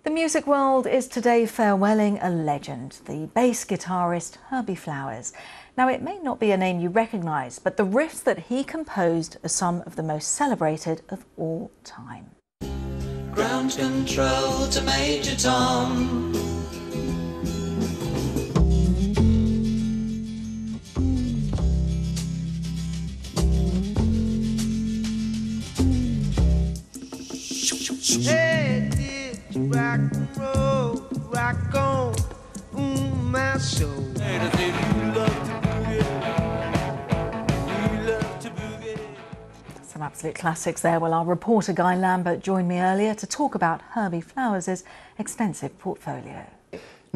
The music world is today farewelling a legend, the bass guitarist Herbie Flowers. Now, it may not be a name you recognise, but the riffs that he composed are some of the most celebrated of all time. Ground control to Major Tom. Hey, did you rock and roll, rock on, my soul. And I said, you love to boogie, you love to boogie. Some absolute classics there. Well, our reporter Guy Lambert joined me earlier to talk about Herbie Flowers' extensive portfolio.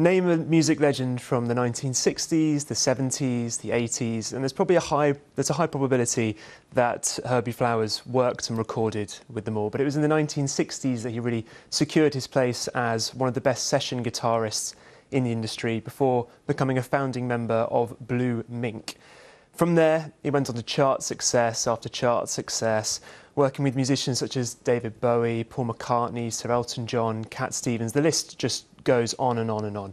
Name a music legend from the 1960s, the 70s, the 80s, and there's a high probability that Herbie Flowers worked and recorded with them all. But it was in the 1960s that he really secured his place as one of the best session guitarists in the industry before becoming a founding member of Blue Mink. From there, he went on to chart success after chart success, working with musicians such as David Bowie, Paul McCartney, Sir Elton John, Cat Stevens. The list just goes on and on and on.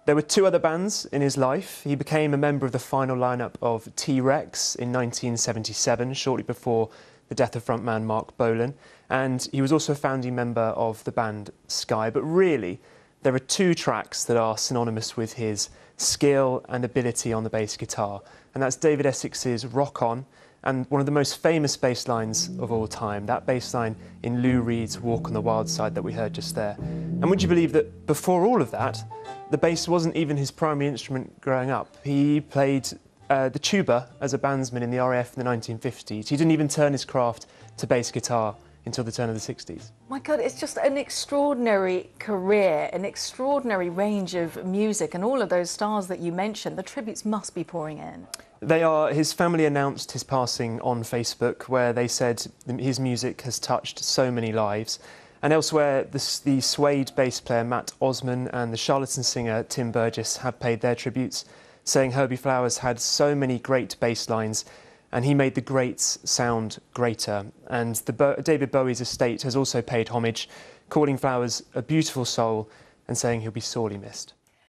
There were two other bands in his life. He became a member of the final lineup of T-Rex in 1977, shortly before the death of frontman Mark Bolan, and he was also a founding member of the band Sky. But really, there are two tracks that are synonymous with his skill and ability on the bass guitar, and that's David Essex's Rock On and one of the most famous bass lines of all time, that bass line in Lou Reed's Walk on the Wild Side that we heard just there. And would you believe that before all of that, the bass wasn't even his primary instrument growing up? He played the tuba as a bandsman in the RAF in the 1950s. He didn't even turn his craft to bass guitar until the turn of the 60s. My God, it's just an extraordinary career, an extraordinary range of music, and all of those stars that you mentioned, the tributes must be pouring in. They are. His family announced his passing on Facebook, where they said his music has touched so many lives. And elsewhere, the Suede bass player Matt Osman and the Charlatan singer Tim Burgess have paid their tributes, saying Herbie Flowers had so many great bass lines and he made the greats sound greater. And David Bowie's estate has also paid homage, calling Flowers a beautiful soul and saying he'll be sorely missed.